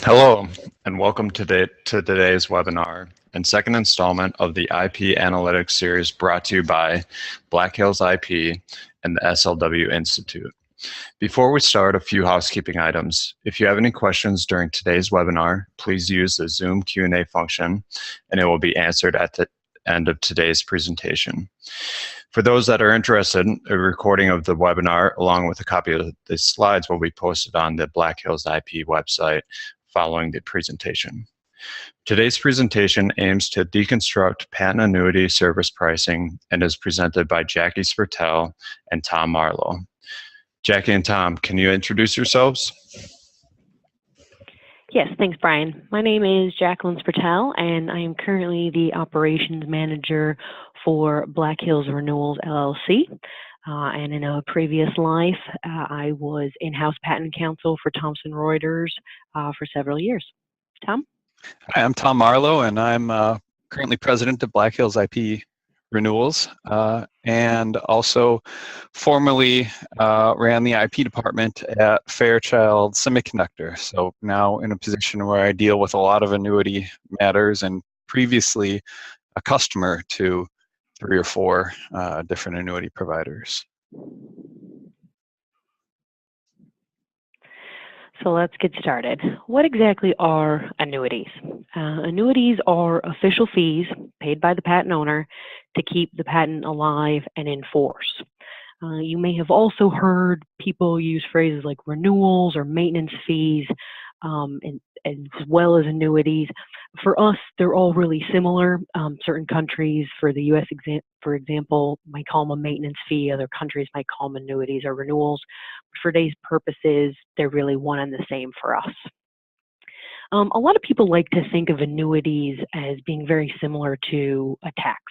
Hello, and welcome to today's webinar and second installment of the IP Analytics series brought to you by Black Hills IP and the SLW Institute. Before we start, a few housekeeping items. If you have any questions during today's webinar, please use the Zoom Q&A function, and it will be answered at the end of today's presentation. For those that are interested, a recording of the webinar along with a copy of the slides will be posted on the Black Hills IP website following the presentation. Today's presentation aims to deconstruct patent annuity service pricing and is presented by Jackie Spurtell and Tom Marlowe. Jackie and Tom, can you introduce yourselves? Yes, thanks, Brian. My name is Jacqueline Spurtell, and I am currently the operations manager for Black Hills Renewals, LLC. And in a previous life, I was in-house patent counsel for Thomson Reuters for several years. Tom? Hi, I'm Tom Marlowe, and I'm currently president of Black Hills IP Renewals, and also formerly ran the IP department at Fairchild Semiconductor. So now in a position where I deal with a lot of annuity matters, and previously a customer to 3 or 4 different annuity providers. So let's get started. What exactly are annuities? Annuities are official fees paid by the patent owner to keep the patent alive and in force. You may have also heard people use phrases like renewals or maintenance fees, as well as annuities. For us, they're all really similar. Certain countries, for the U.S., for example, might call them a maintenance fee. Other countries might call them annuities or renewals. For today's purposes, they're really one and the same for us. A lot of people like to think of annuities as being very similar to a tax.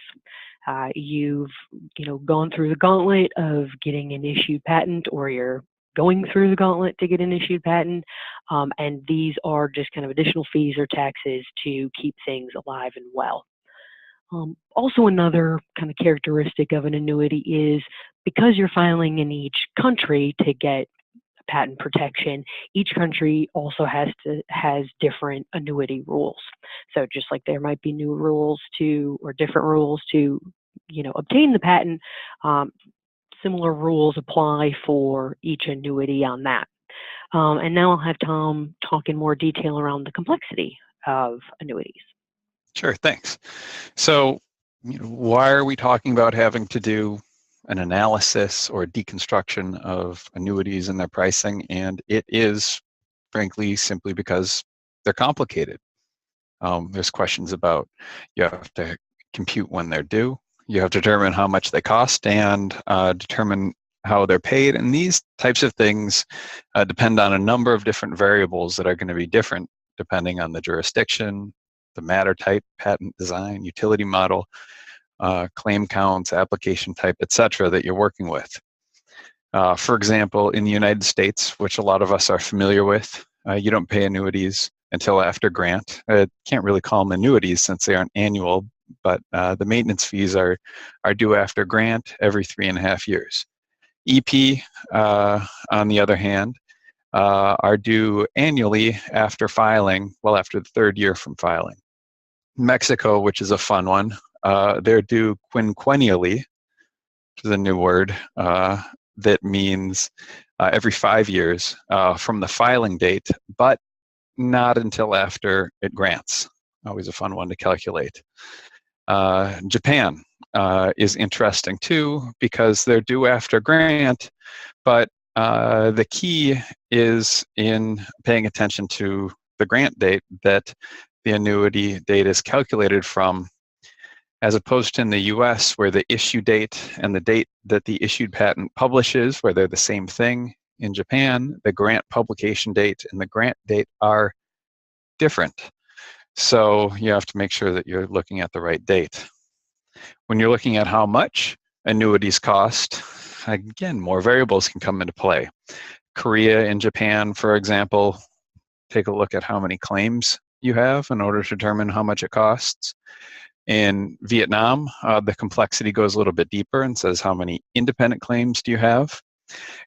You've gone through the gauntlet of getting an issued patent, or you're going through the gauntlet to get an issued patent, and these are just kind of additional fees or taxes to keep things alive and well. Also, another kind of characteristic of an annuity is because you're filing in each country to get patent protection, each country also has different annuity rules. So just like there might be new rules or different rules to obtain the patent, similar rules apply for each annuity on that. And now I'll have Tom talk in more detail around the complexity of annuities. Sure, thanks. So, why are we talking about having to do an analysis or deconstruction of annuities and their pricing? And it is, frankly, simply because they're complicated. There's questions about, you have to compute when they're due, you have to determine how much they cost, and determine how they're paid. And these types of things depend on a number of different variables that are going to be different depending on the jurisdiction, the matter type, patent design, utility model, claim counts, application type, etc. that you're working with. For example, in the United States, which a lot of us are familiar with, you don't pay annuities until after grant. I can't really call them annuities since they aren't annual, but the maintenance fees are due after grant every 3.5 years. EP, on the other hand, are due annually after filing, well, after the 3rd year from filing. Mexico, which is a fun one, they're due quinquennially, which is a new word that means every 5 years from the filing date, but not until after it grants. Always a fun one to calculate. Japan is interesting too, because they're due after grant, but the key is in paying attention to the grant date that the annuity date is calculated from, as opposed to in the US, where the issue date and the date that the issued patent publishes, where they're the same thing. In Japan, the grant publication date and the grant date are different. So you have to make sure that you're looking at the right date. When you're looking at how much annuities cost, again, more variables can come into play. Korea and Japan, for example, take a look at how many claims you have in order to determine how much it costs. In Vietnam, the complexity goes a little bit deeper and says how many independent claims do you have.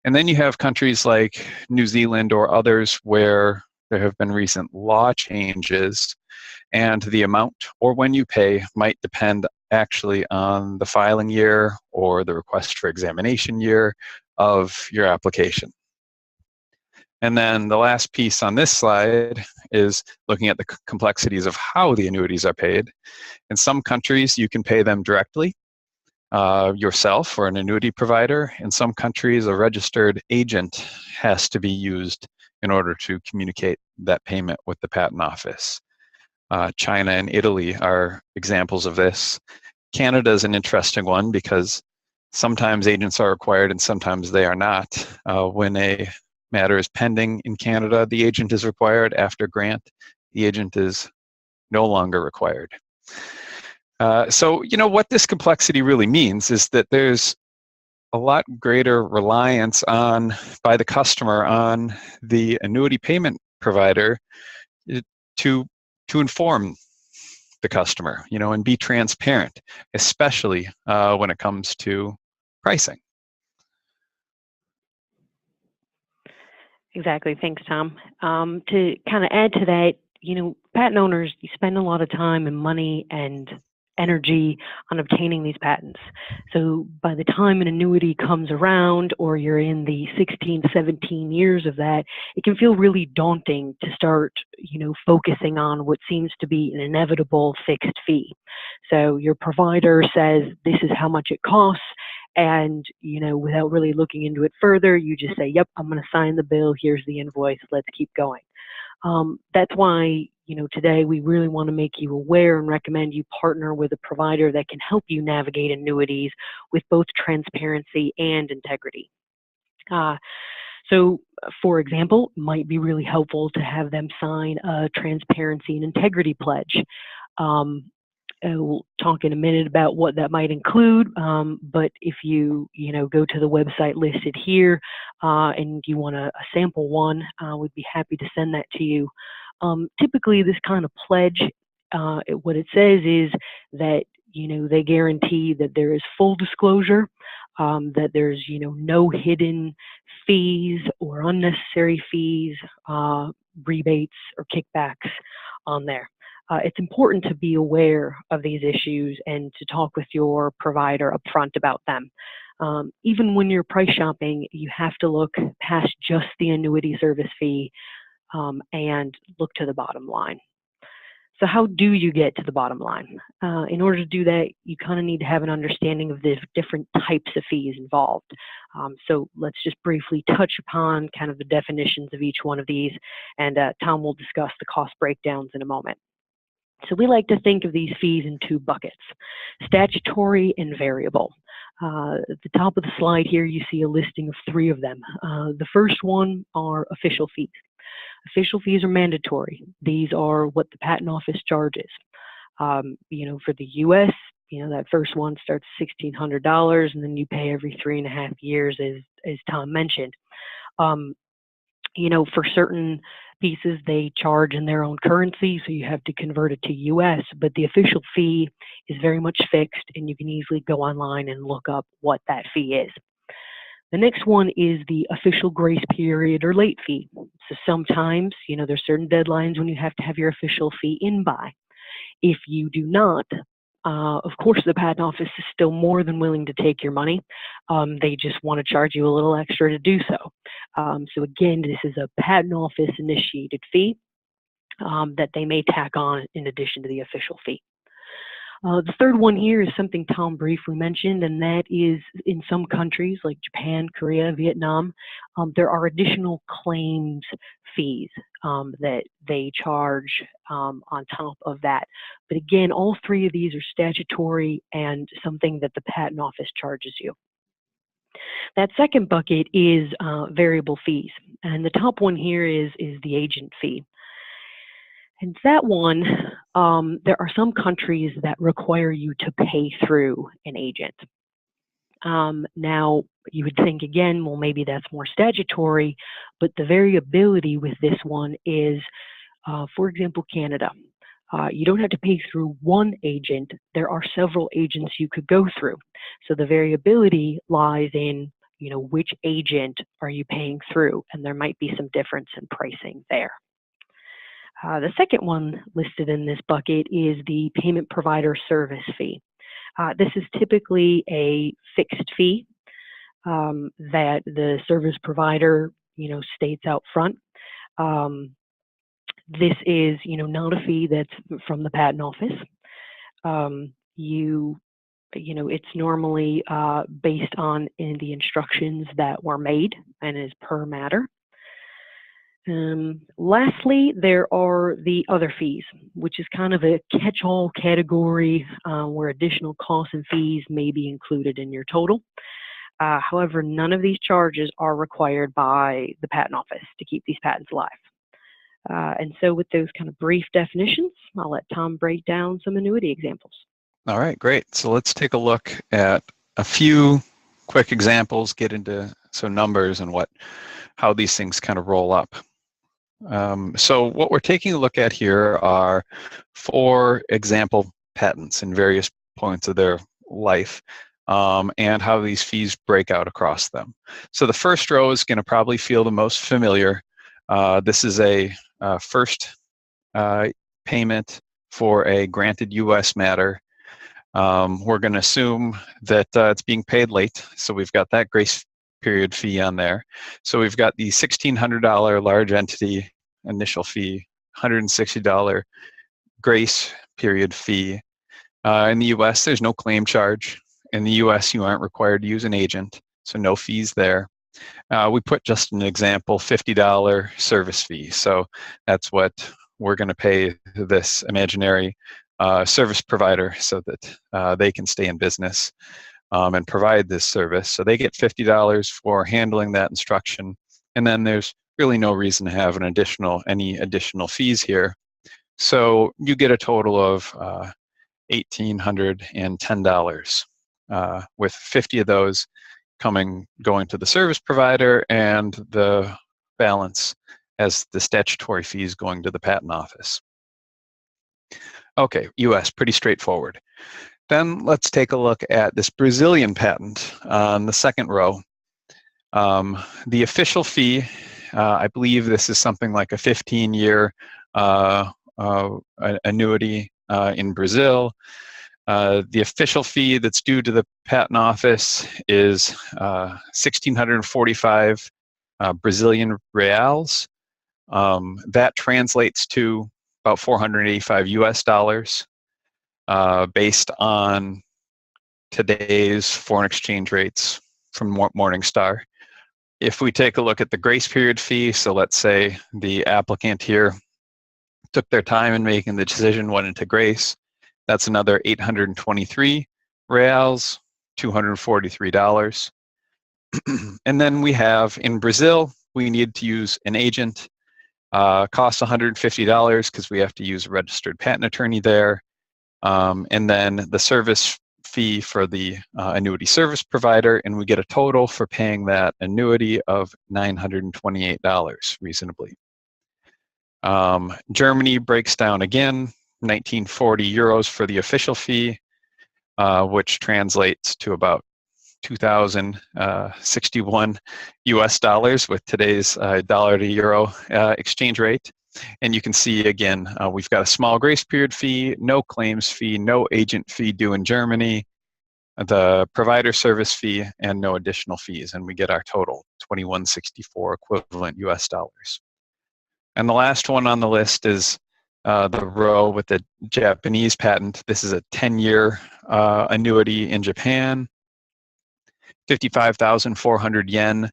And then you have countries like New Zealand or others where there have been recent law changes, and the amount or when you pay might depend actually on the filing year or the request for examination year of your application. And then the last piece on this slide is looking at the complexities of how the annuities are paid. In some countries, you can pay them directly yourself or an annuity provider. In some countries, a registered agent has to be used in order to communicate that payment with the patent office. China and Italy are examples of this. Canada is an interesting one because sometimes agents are required and sometimes they are not. When a matter is pending in Canada, the agent is required. After grant, the agent is no longer required. So, what this complexity really means is that there's a lot greater reliance by the customer on the annuity payment provider to inform the customer, and be transparent, especially when it comes to pricing. Exactly. Thanks, Tom. To kind of add to that, patent owners, you spend a lot of time and money and energy on obtaining these patents. So by the time an annuity comes around, or you're in the 16, 17 years of that, it can feel really daunting to start, focusing on what seems to be an inevitable fixed fee. So your provider says, this is how much it costs. And, without really looking into it further, you just say, yep, I'm going to sign the bill. Here's the invoice. Let's keep going. That's why, today we really want to make you aware and recommend you partner with a provider that can help you navigate annuities with both transparency and integrity. So, for example, it might be really helpful to have them sign a transparency and integrity pledge. We'll talk in a minute about what that might include, but if you go to the website listed here and you want a sample one, we'd be happy to send that to you. Typically, this kind of pledge, what it says is that they guarantee that there is full disclosure, that there's no hidden fees or unnecessary fees, rebates or kickbacks on there. It's important to be aware of these issues and to talk with your provider upfront about them. Even when you're price shopping, you have to look past just the annuity service fee and look to the bottom line. So how do you get to the bottom line? In order to do that, you kind of need to have an understanding of the different types of fees involved. So let's just briefly touch upon kind of the definitions of each one of these, and Tom will discuss the cost breakdowns in a moment. So we like to think of these fees in two buckets, statutory and variable. At the top of the slide here, you see a listing of three of them. The first one are official fees. Official fees are mandatory. These are what the Patent Office charges. For the U.S., that first one starts $1,600, and then you pay every 3.5 years, as Tom mentioned. For certain pieces, they charge in their own currency, so you have to convert it to US, but the official fee is very much fixed, and you can easily go online and look up what that fee is. The next one is the official grace period or late fee. So sometimes, there's certain deadlines when you have to have your official fee in by. If you do not, of course, the Patent Office is still more than willing to take your money. They just want to charge you a little extra to do so. So again, this is a Patent Office initiated fee that they may tack on in addition to the official fee. The third one here is something Tom briefly mentioned, and that is in some countries like Japan, Korea, Vietnam, there are additional claims fees that they charge on top of that. But again, all three of these are statutory and something that the Patent Office charges you. That second bucket is variable fees, and the top one here is the agent fee. And that one, there are some countries that require you to pay through an agent. Now, you would think again, well, maybe that's more statutory, but the variability with this one is, for example, Canada. You don't have to pay through one agent. There are several agents you could go through. So the variability lies in, which agent are you paying through? And there might be some difference in pricing there. The second one listed in this bucket is the payment provider service fee. This is typically a fixed fee that the service provider, states out front. This is, not a fee that's from the patent office. It's normally based on the instructions that were made and is per matter. Lastly, there are the other fees, which is kind of a catch-all category where additional costs and fees may be included in your total. However, none of these charges are required by the patent office to keep these patents alive. And so with those kind of brief definitions, I'll let Tom break down some annuity examples. All right, great. So let's take a look at a few quick examples, get into some numbers and how these things kind of roll up. So what we're taking a look at here are 4 example patents in various points of their life, and how these fees break out across them. So the first row is going to probably feel the most familiar. This is a first payment for a granted U.S. matter. We're going to assume that it's being paid late, so we've got that grace period fee on there. So we've got the $1,600 large entity initial fee, $160 grace period fee. In the U.S., there's no claim charge. In the U.S., you aren't required to use an agent, so no fees there. We put just an example, $50 service fee. So that's what we're going to pay this imaginary service provider so that they can stay in business and provide this service. So they get $50 for handling that instruction. And then there's really no reason to have any additional fees here. So you get a total of $1,810 with 50 of those going to the service provider and the balance as the statutory fees going to the patent office. Okay, US, pretty straightforward. Then let's take a look at this Brazilian patent on the second row. The official fee, I believe this is something like a 15-year annuity in Brazil. The official fee that's due to the patent office is 1,645 Brazilian reals. That translates to about 485 US dollars based on today's foreign exchange rates from Morningstar. If we take a look at the grace period fee, so let's say the applicant here took their time in making the decision, went into grace, that's another 823 reals, $243. And then we have in Brazil, we need to use an agent. Costs $150 because we have to use a registered patent attorney there. And then the service fee for the annuity service provider, and we get a total for paying that annuity of $928 reasonably. Germany breaks down again, 1940 euros for the official fee, which translates to about 2,061 US dollars with today's dollar to euro exchange rate. And you can see again, we've got a small grace period fee, no claims fee, no agent fee due in Germany, the provider service fee, and no additional fees. And we get our total, 2164 equivalent US dollars. And the last one on the list is the row with the Japanese patent. This is a 10-year annuity in Japan, 55,400 yen,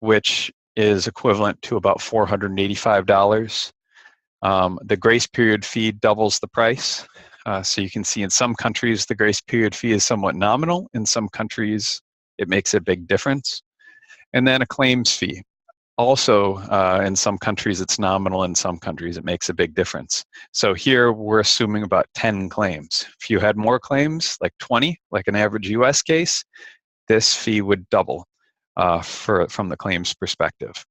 which is equivalent to about $485. The grace period fee doubles the price. So you can see in some countries, the grace period fee is somewhat nominal. In some countries, it makes a big difference. And then a claims fee. Also, in some countries, it's nominal. In some countries, it makes a big difference. So here, we're assuming about 10 claims. If you had more claims, like 20, like an average US case, this fee would double from the claims perspective.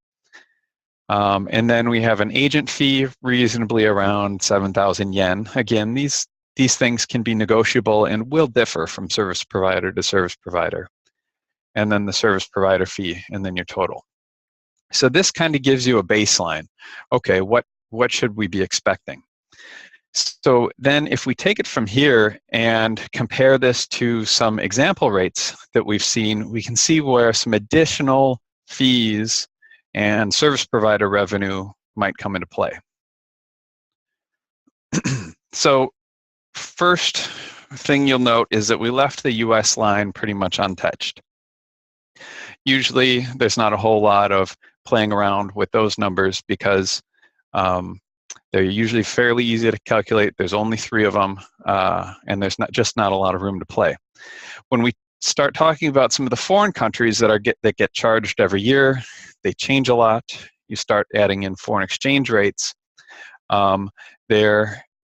And then we have an agent fee reasonably around 7,000 yen. Again, these things can be negotiable and will differ from service provider to service provider. and then the service provider fee, and then your total. So this kind of gives you a baseline. Okay, what should we be expecting? So then if we take it from here and compare this to some example rates that we've seen, we can see where some additional fees and service provider revenue might come into play. So first thing you'll note is that we left the US line pretty much untouched. Usually there's not a whole lot of playing around with those numbers because they're usually fairly easy to calculate. There's only 3 of them, and there's just not a lot of room to play. When we start talking about some of the foreign countries that get charged every year, they change a lot. You start adding in foreign exchange rates.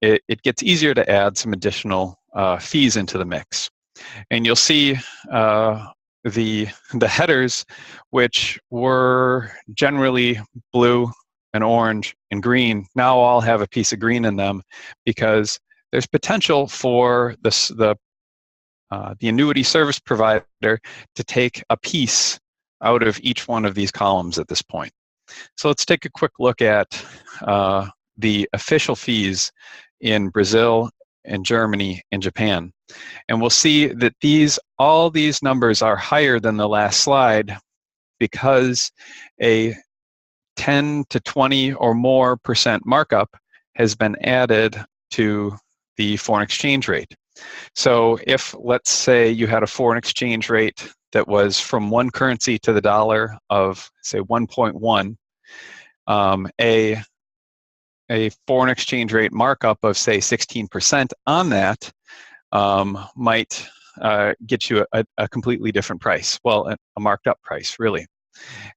It gets easier to add some additional fees into the mix, and you'll see the headers, which were generally blue and orange and green, now all have a piece of green in them because there's potential for the annuity service provider to take a piece out of each one of these columns at this point. So let's take a quick look at the official fees in Brazil and Germany and Japan. And we'll see that all these numbers are higher than the last slide because a 10 to 20 or more % markup has been added to the foreign exchange rate. So if, let's say, you had a foreign exchange rate that was from one currency to the dollar of, say, 1.1, a foreign exchange rate markup of, say, 16% on that might get you a completely different price. Well, a marked up price, really.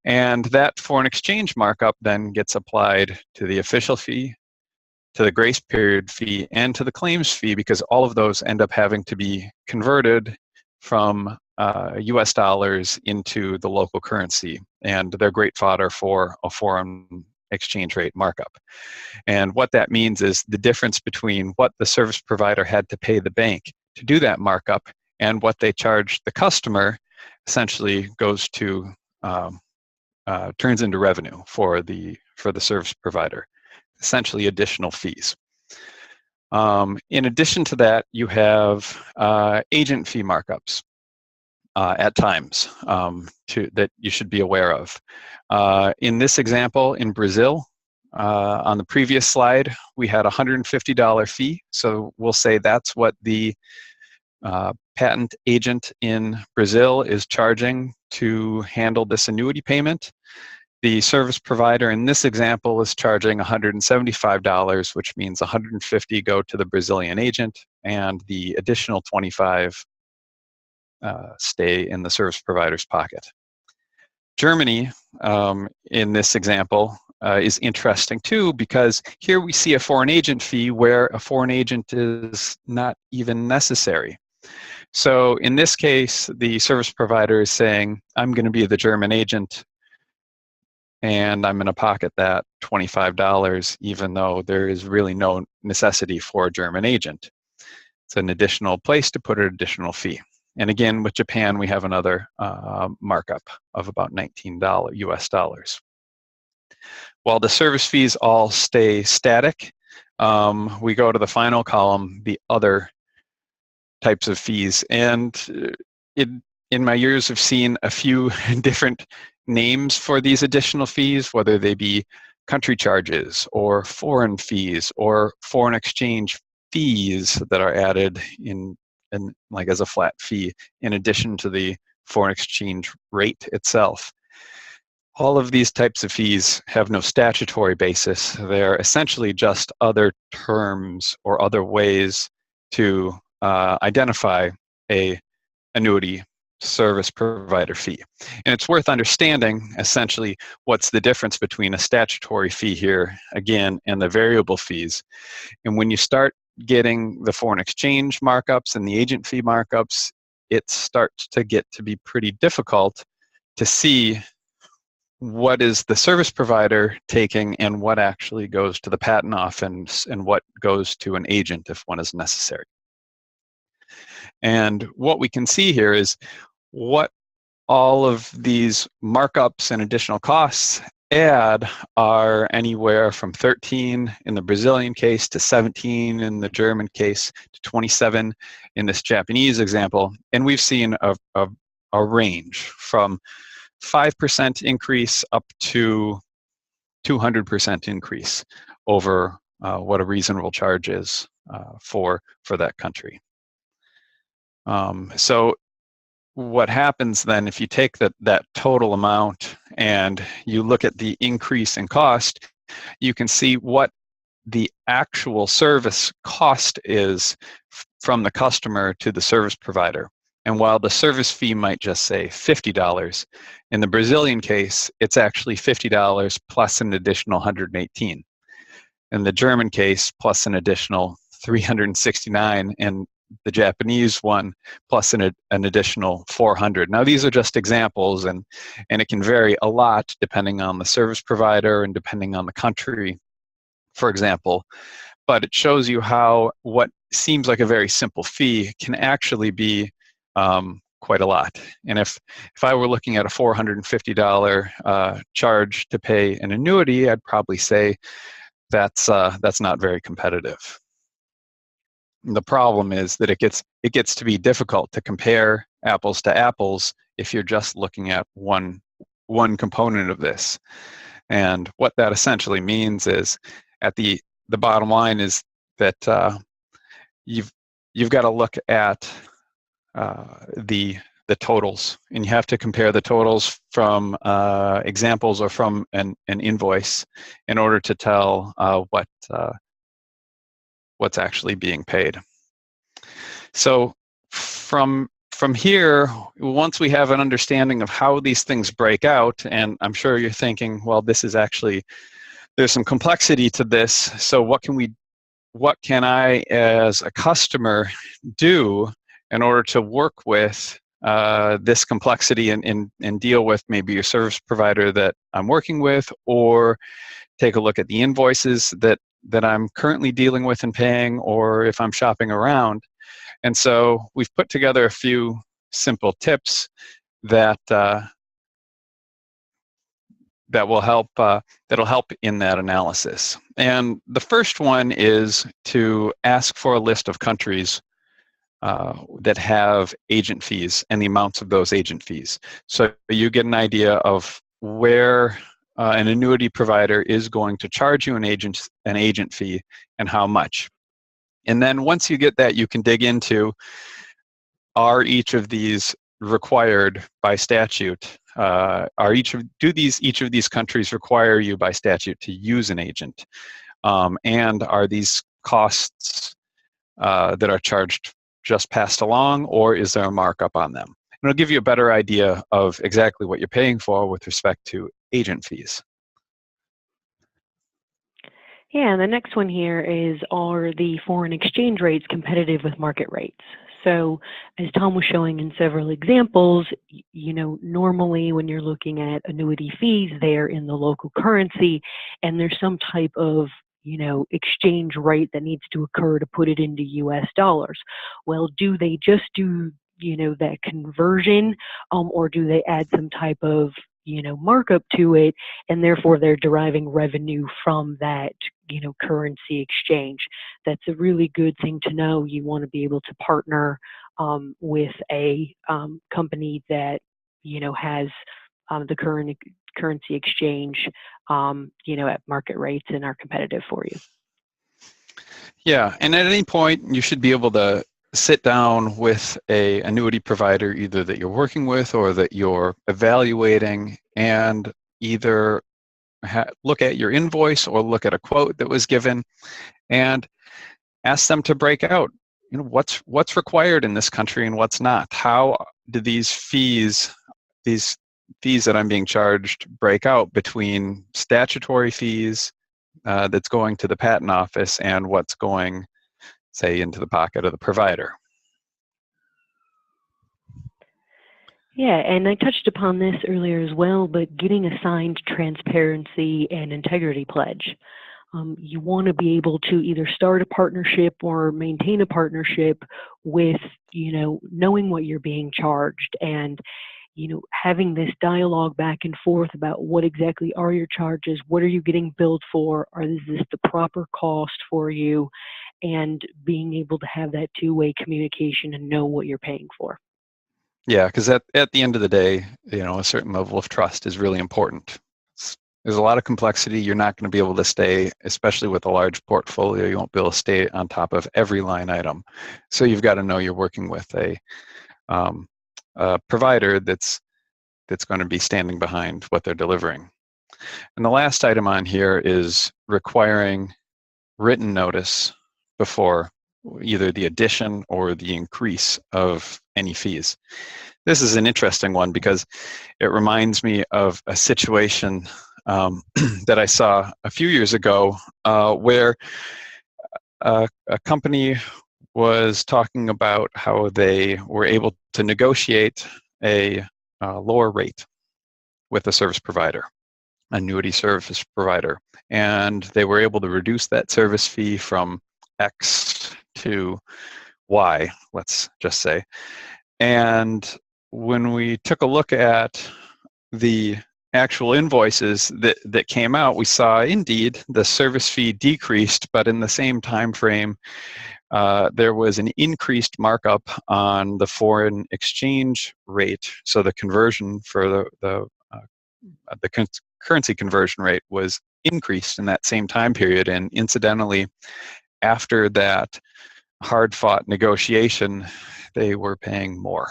And that foreign exchange markup then gets applied to the official fee, to the grace period fee, and to the claims fee, because all of those end up having to be converted from US dollars into the local currency. And they're great fodder for a foreign exchange rate markup. And what that means is the difference between what the service provider had to pay the bank to do that markup and what they charged the customer essentially goes to turns into revenue for the service provider, essentially additional fees. In addition to that, you have agent fee markups at times that you should be aware of. In this example, in Brazil, on the previous slide, we had a $150 fee. So we'll say that's what the patent agent in Brazil is charging to handle this annuity payment. The service provider in this example is charging $175, which means $150 go to the Brazilian agent, and the additional $25 stay in the service provider's pocket. Germany, in this example, is interesting too, because here we see a foreign agent fee where a foreign agent is not even necessary. So in this case, the service provider is saying, I'm going to be the German agent, and I'm going to pocket that $25, even though there is really no necessity for a German agent. It's an additional place to put an additional fee. And again, with Japan, we have another markup of about $19 US dollars. While the service fees all stay static, we go to the final column, the other types of fees. And in my years, I've seen a few different names for these additional fees, whether they be country charges or foreign fees or foreign exchange fees that are added in like as a flat fee in addition to the foreign exchange rate itself. All of these types of fees have no statutory basis. They're essentially just other terms or other ways to identify a annuity service provider fee. And it's worth understanding essentially what's the difference between a statutory fee here, again, and the variable fees. And when you start getting the foreign exchange markups and the agent fee markups, it starts to get to be pretty difficult to see what is the service provider taking and what actually goes to the patent office and what goes to an agent if one is necessary. And what we can see here is what all of these markups and additional costs add are anywhere from 13 in the Brazilian case to 17 in the German case to 27 in this Japanese example. And we've seen a range from 5% increase up to 200% increase over what a reasonable charge is for that country. So what happens then, if you take that total amount and you look at the increase in cost, you can see what the actual service cost is from the customer to the service provider. And while the service fee might just say $50, in the Brazilian case, it's actually $50 plus an additional $118. In the German case, plus an additional $369, and the Japanese one plus an additional $400. Now these are just examples, and it can vary a lot depending on the service provider and depending on the country, for example. But it shows you how what seems like a very simple fee can actually be quite a lot. And if I were looking at a $450 charge to pay an annuity, I'd probably say that's not very competitive. And the problem is that it gets to be difficult to compare apples to apples if you're just looking at one component of this. And what that essentially means is, at the bottom line is that you've got to look at the totals, and you have to compare the totals from examples or from an invoice in order to tell what's actually being paid. So from here, once we have an understanding of how these things break out, and I'm sure you're thinking, well, this is actually, there's some complexity to this, so what can I as a customer do in order to work with this complexity and deal with maybe your service provider that I'm working with, or take a look at the invoices that I'm currently dealing with and paying, or if I'm shopping around. And so we've put together a few simple tips that will help that'll help in that analysis. And the first one is to ask for a list of countries that have agent fees and the amounts of those agent fees. So you get an idea of where an annuity provider is going to charge you an agent fee and how much. And then once you get that, you can dig into, are each of these required by statute? Do each of these countries require you by statute to use an agent? And are these costs that are charged just passed along, or is there a markup on them? And it'll give you a better idea of exactly what you're paying for with respect to agent fees. Yeah, and the next one here is, are the foreign exchange rates competitive with market rates? So as Tom was showing in several examples, normally when you're looking at annuity fees, they're in the local currency, and there's some type of exchange rate that needs to occur to put it into US dollars. Well, do they just do that conversion, or do they add some type of markup to it, and therefore they're deriving revenue from that currency exchange? That's a really good thing to know. You want to be able to partner with a company that has the currency exchange at market rates and are competitive for you. Yeah, and at any point you should be able to sit down with a annuity provider, either that you're working with or that you're evaluating, and either look at your invoice or look at a quote that was given and ask them to break out, what's required in this country and what's not. How do these fees that I'm being charged break out between statutory fees that's going to the patent office and what's going, say, into the pocket of the provider? Yeah, and I touched upon this earlier as well, but getting a signed transparency and integrity pledge. You want to be able to either start a partnership or maintain a partnership with, knowing what you're being charged. And, having this dialogue back and forth about what exactly are your charges, what are you getting billed for, is this the proper cost for you, and being able to have that two-way communication and know what you're paying for. Yeah, because at the end of the day, a certain level of trust is really important. There's a lot of complexity. You're not going to be able to stay, especially with a large portfolio, you won't be able to stay on top of every line item. So you've got to know you're working with a provider that's going to be standing behind what they're delivering. And the last item on here is requiring written notice before either the addition or the increase of any fees. This is an interesting one because it reminds me of a situation that I saw a few years ago where a company was talking about how they were able to negotiate a lower rate with a service provider, annuity service provider, and they were able to reduce that service fee from X to Y, let's just say. And when we took a look at the actual invoices that came out, we saw indeed the service fee decreased, but in the same time frame, there was an increased markup on the foreign exchange rate. So the conversion for the currency conversion rate was increased in that same time period. And incidentally, after that hard-fought negotiation, they were paying more.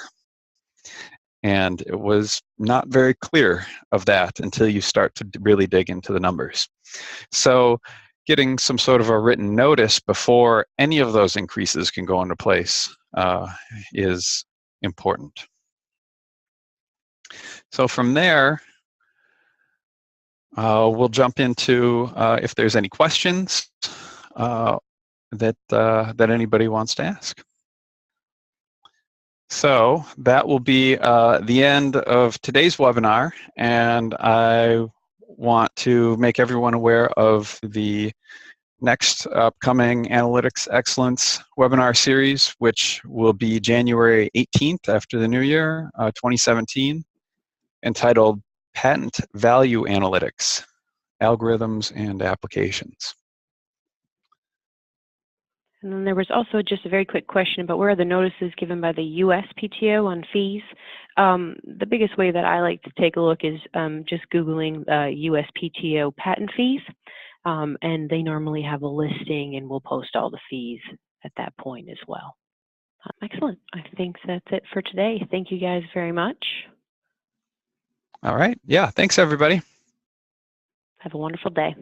And it was not very clear of that until you start to really dig into the numbers. So getting some sort of a written notice before any of those increases can go into place is important. So from there, we'll jump into if there's any questions that anybody wants to ask. So that will be the end of today's webinar, and I want to make everyone aware of the next upcoming Analytics Excellence webinar series, which will be January 18th after the new year, 2017, entitled Patent Value Analytics, Algorithms and Applications. And then there was also just a very quick question about where are the notices given by the USPTO on fees. The biggest way that I like to take a look is just Googling USPTO patent fees. And they normally have a listing, and we'll post all the fees at that point as well. Excellent. I think that's it for today. Thank you guys very much. All right. Yeah, thanks everybody. Have a wonderful day.